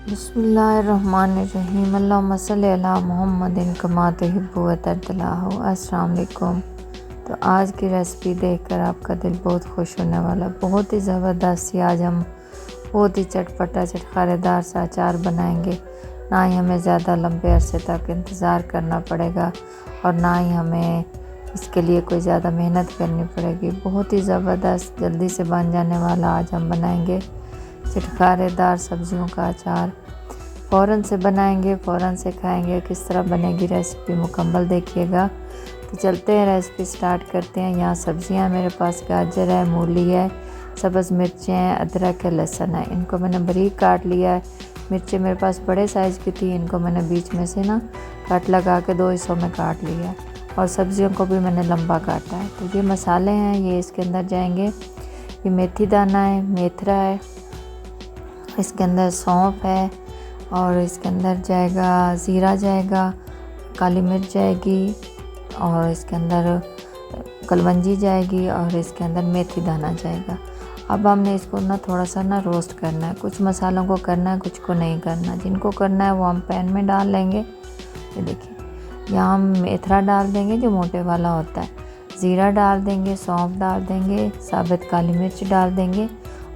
बिस्मिल्लाहिर्रहमानिर्रहीम अल्लाहुम्मा सल्ली अला मुहम्मदिन कमा तुहिब्बु व तर्दलाहु। अस्सलाम वालेकुम। तो आज की रेसिपी देखकर आपका दिल बहुत खुश होने वाला। बहुत ही ज़बरदस्त सी आज हम बहुत ही चटपटा चटखारेदार सा अचार बनाएंगे। ना ही हमें ज़्यादा लंबे अरसे तक इंतज़ार करना पड़ेगा और ना ही हमें इसके लिए कोई ज़्यादा मेहनत करनी पड़ेगी। बहुत ही ज़बरदस्त जल्दी से बन जाने वाला आज हम बनाएंगे चटखारेदार सब्जियों का अचार। फ़ौरन से बनाएंगे, फ़ौरन से खाएंगे। किस तरह बनेगी रेसिपी मुकम्मल देखिएगा। तो चलते हैं, रेसिपी स्टार्ट करते हैं। यहाँ सब्जियाँ मेरे पास गाजर है, मूली है, सब्ज़ मिर्चें हैं, अदरक है, लहसुन है। इनको मैंने बारीक काट लिया है। मिर्चें मेरे पास बड़े साइज़ की थी, इनको मैंने बीच में से ना कट लगा के 2 हिस्सों में काट लिया है। और सब्जियों को भी मैंने लंबा काटा है। तो ये मसाले हैं, ये इसके अंदर जाएंगे। ये मेथी दाना है, मेथरा है, इसके अंदर सौंफ है और इसके अंदर जाएगा ज़ीरा जाएगा, काली मिर्च जाएगी और इसके अंदर कलवंजी जाएगी और इसके अंदर मेथी दाना जाएगा। अब हमने इसको ना थोड़ा सा ना रोस्ट करना है। कुछ मसालों को करना है, कुछ को नहीं करना। जिनको करना है वो हम पैन में डाल लेंगे। ये देखिए, यहाँ हम मेथरा डाल देंगे जो मोटे वाला होता है, ज़ीरा डाल देंगे, सौंफ डाल देंगे, साबित काली मिर्च डाल देंगे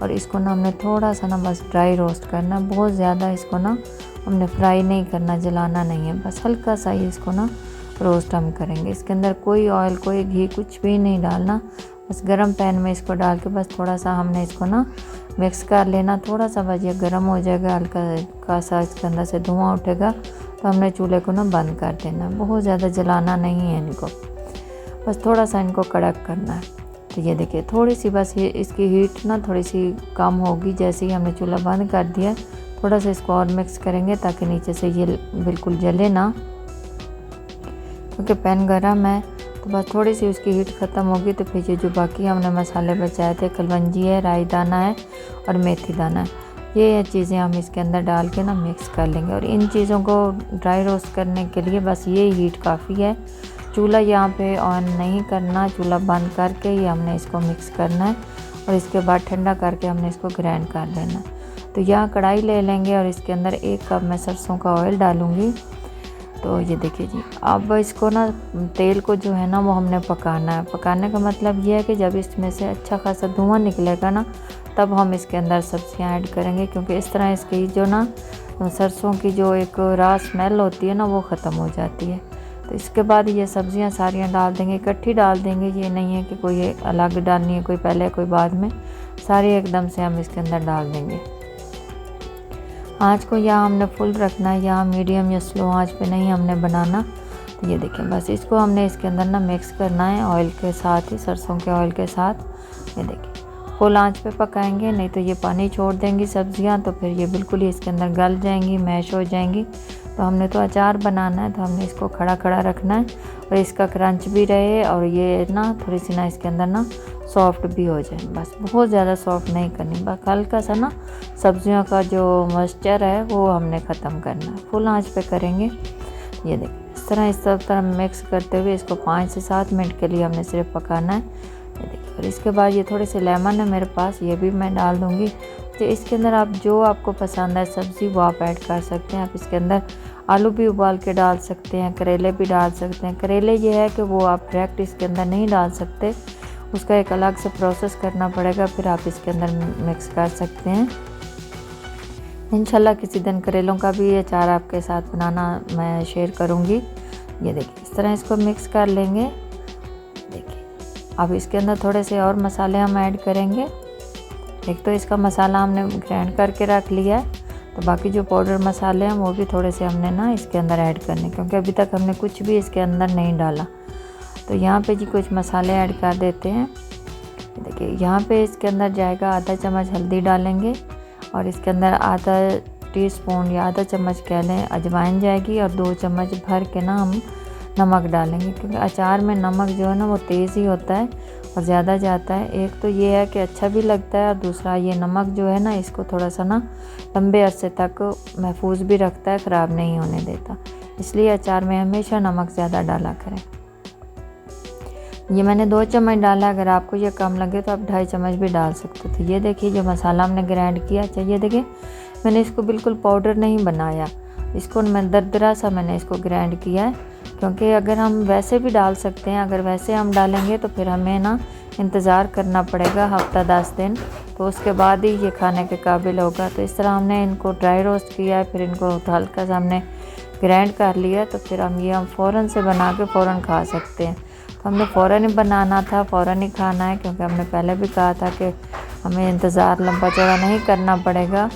और इसको ना हमने थोड़ा सा ना बस ड्राई रोस्ट करना। बहुत ज़्यादा इसको ना हमने फ्राई नहीं करना, जलाना नहीं है, बस हल्का सा ही इसको ना रोस्ट हम करेंगे। इसके अंदर कोई ऑयल, कोई घी, कुछ भी नहीं डालना। बस गरम पैन में इसको डाल के बस थोड़ा सा हमने इसको ना मिक्स कर लेना। थोड़ा सा बस ये गर्म हो जाएगा, हल्का सा इसके अंदर से धुआं उठेगा तो हमने चूल्हे को ना बंद कर देना। बहुत ज़्यादा जलाना नहीं है इनको, बस थोड़ा सा इनको कड़क करना है। तो ये देखिए, थोड़ी सी बस ये इसकी हीट ना थोड़ी सी कम होगी। जैसे ही हमने चूल्हा बंद कर दिया, थोड़ा सा इसको और मिक्स करेंगे ताकि नीचे से ये बिल्कुल जले ना, क्योंकि पैन गर्म है। तो बस थोड़ी सी उसकी हीट ख़त्म होगी तो फिर ये जो बाकी हमने मसाले बचाए थे, कलवंजी है, राई दाना है और मेथी दाना है, ये चीज़ें हम इसके अंदर डाल के ना मिक्स कर लेंगे। और इन चीज़ों को ड्राई रोस्ट करने के लिए बस ये हीट काफ़ी है। चूल्हा यहाँ पे ऑन नहीं करना, चूल्हा बंद करके ही हमने इसको मिक्स करना है और इसके बाद ठंडा करके हमने इसको ग्राइंड कर लेना है। तो यहाँ कढ़ाई ले लेंगे और इसके अंदर 1 कप मैं सरसों का ऑयल डालूँगी। तो ये देखिए जी, अब इसको ना तेल को जो है ना वो हमने पकाना है। पकाने का मतलब ये है कि जब इसमें से अच्छा खासा धुआं निकलेगा ना, तब हम इसके अंदर सब्जियां ऐड करेंगे, क्योंकि इस तरह इसकी जो ना सरसों की जो एक रॉ स्मेल होती है ना वो ख़त्म हो जाती है। तो इसके बाद ये सब्जियां सारियां डाल देंगे, इकट्ठी डाल देंगे। ये नहीं है कि कोई अलग डालनी है, कोई पहले कोई बाद में, सारी एकदम से हम इसके अंदर डाल देंगे। आँच को यहाँ हमने फुल रखना है, यहाँ मीडियम या स्लो आँच पे नहीं हमने बनाना। तो ये देखिए, बस इसको हमने इसके अंदर ना मिक्स करना है ऑयल के साथ ही, सरसों के ऑयल के साथ। ये देखिए, फुल आंच पे पकाएंगे, नहीं तो ये पानी छोड़ देंगी सब्जियां, तो फिर ये बिल्कुल ही इसके अंदर गल जाएंगी, मैश हो जाएंगी। तो हमने तो अचार बनाना है, तो हमने इसको खड़ा खड़ा रखना है और इसका क्रंच भी रहे और ये ना थोड़ी सी ना इसके अंदर ना सॉफ्ट भी हो जाए। बस बहुत ज़्यादा सॉफ्ट नहीं करनी, बस हल्का सा ना सब्जियों का जो मॉइस्चर है वो हमने ख़त्म करना है। फुल आँच पे करेंगे। ये देखिए, इस तरह मिक्स करते हुए इसको 5 से 7 मिनट के लिए हमने सिर्फ पकाना है। ये देखिए, और इसके बाद ये थोड़े से लेमन है मेरे पास, ये भी मैं डाल दूँगी। तो इसके अंदर आप जो आपको पसंद है सब्ज़ी वो आप ऐड कर सकते हैं। आप इसके अंदर आलू भी उबाल के डाल सकते हैं, करेले भी डाल सकते हैं। करेले ये है कि वो आप डायरेक्ट इसके अंदर नहीं डाल सकते, उसका एक अलग से प्रोसेस करना पड़ेगा, फिर आप इसके अंदर मिक्स कर सकते हैं। इंशाल्लाह किसी दिन करेलों का भी अचार आपके साथ बनाना मैं शेयर करूँगी। ये देखिए, इस तरह इसको मिक्स कर लेंगे। देखिए, अब इसके अंदर थोड़े से और मसाले हम ऐड करेंगे। एक तो इसका मसाला हमने ग्राइंड करके रख लिया है, तो बाकी जो पाउडर मसाले हैं वो भी थोड़े से हमने ना इसके अंदर ऐड करने, क्योंकि अभी तक हमने कुछ भी इसके अंदर नहीं डाला। तो यहाँ पे जी कुछ मसाले ऐड कर देते हैं। देखिए, यहाँ पे इसके अंदर जाएगा आधा चम्मच हल्दी डालेंगे और इसके अंदर आधा टीस्पून या आधा चम्मच कह लें अजवाइन जाएगी और 2 चम्मच भर के ना हम नमक डालेंगे, क्योंकि अचार में नमक जो है ना वो तेज़ ही होता है और ज़्यादा जाता है। एक तो ये है कि अच्छा भी लगता है और दूसरा ये नमक जो है ना इसको थोड़ा सा ना लंबे अरसे तक महफूज भी रखता है, ख़राब नहीं होने देता। इसलिए अचार में हमेशा नमक ज़्यादा डाला करें। ये मैंने 2 चम्मच डाला, अगर आपको ये कम लगे तो आप 2.5 चम्मच भी डाल सकते हो। तो ये देखिए, जो मसाला हमने ग्राइंड किया, अच्छा ये देखिए मैंने इसको बिल्कुल पाउडर नहीं बनाया, इसको मैं दरदरा सा मैंने इसको ग्राइंड किया है, क्योंकि अगर हम वैसे भी डाल सकते हैं, अगर वैसे हम डालेंगे तो फिर हमें ना इंतज़ार करना पड़ेगा हफ्ता 10 दिन, तो उसके बाद ही ये खाने के काबिल होगा। तो इस तरह हमने इनको ड्राई रोस्ट किया है, फिर इनको हल्का सा हमने ग्राइंड कर लिया, तो फिर हम फ़ौरन से बना के फ़ौरन खा सकते हैं। तो हमने फ़ौरन ही बनाना था, फ़ौरन ही खाना है, क्योंकि हमने पहले भी कहा था कि हमें इंतज़ार लंबा चौड़ा नहीं करना पड़ेगा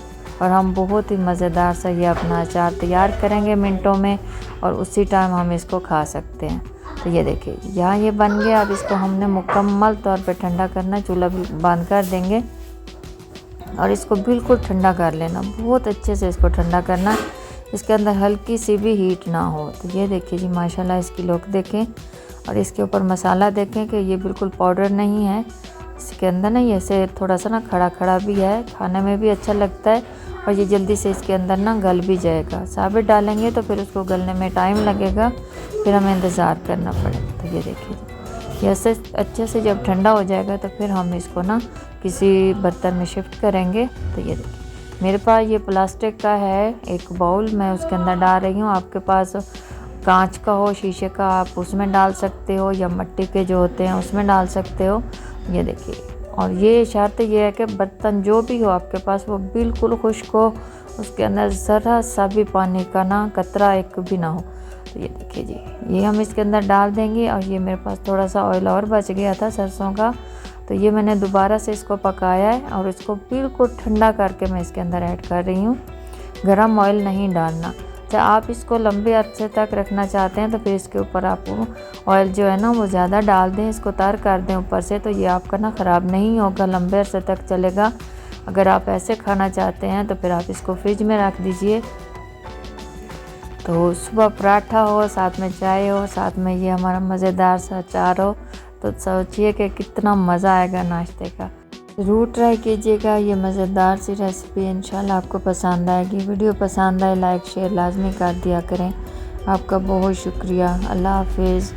और हम बहुत ही मज़ेदार सा ये अपना अचार तैयार करेंगे मिनटों में और उसी टाइम हम इसको खा सकते हैं। तो ये देखिए यहाँ ये बन गया। अब इसको हमने मुकम्मल तौर पे ठंडा करना, चूल्हा बंद कर देंगे और इसको बिल्कुल ठंडा कर लेना, बहुत अच्छे से इसको ठंडा करना, इसके अंदर हल्की सी भी हीट ना हो। तो ये देखिए जी माशाल्लाह इसकी लुक देखें और इसके ऊपर मसाला देखें कि ये बिल्कुल पाउडर नहीं है, इसके अंदर ना ये से थोड़ा सा ना खड़ा खड़ा भी है, खाने में भी अच्छा लगता है और ये जल्दी से इसके अंदर ना गल भी जाएगा। साबित डालेंगे तो फिर उसको गलने में टाइम लगेगा, फिर हमें इंतज़ार करना पड़ेगा। तो ये देखिए ये ऐसे अच्छे से जब ठंडा हो जाएगा तो फिर हम इसको ना किसी बर्तन में शिफ्ट करेंगे। तो ये देखिए मेरे पास ये प्लास्टिक का है एक बाउल, मैं उसके अंदर डाल रही हूँ। आपके पास कांच का हो, शीशे का, आप उसमें डाल सकते हो या मिट्टी के जो होते हैं उसमें डाल सकते हो। ये देखिए और ये शर्त ये है कि बर्तन जो भी हो आपके पास वो बिल्कुल खुश्क हो, उसके अंदर ज़रा सा भी पानी का ना कतरा एक भी ना हो। तो ये देखिए जी ये हम इसके अंदर डाल देंगे और ये मेरे पास थोड़ा सा ऑयल और बच गया था सरसों का, तो ये मैंने दोबारा से इसको पकाया है और इसको बिल्कुल ठंडा करके मैं इसके अंदर ऐड कर रही हूँ। गरम ऑयल नहीं डालना। चाहे आप इसको लंबे अरसे तक रखना चाहते हैं तो फिर इसके ऊपर आप ऑयल जो है ना वो ज़्यादा डाल दें, इसको तर कर दें ऊपर से, तो ये आपका ना ख़राब नहीं होगा, लंबे अरसे तक चलेगा। अगर आप ऐसे खाना चाहते हैं तो फिर आप इसको फ्रिज में रख दीजिए। तो सुबह पराठा हो, साथ में चाय हो, साथ में ये हमारा मज़ेदार सा अचार हो, तो सोचिए कि कितना मज़ा आएगा नाश्ते का। ज़रूर ट्राई कीजिएगा ये मज़ेदार सी रेसिपी, इंशाल्लाह आपको पसंद आएगी। वीडियो पसंद आए लाइक शेयर लाजमी कर दिया करें। आपका बहुत शुक्रिया। अल्लाह हाफिज़।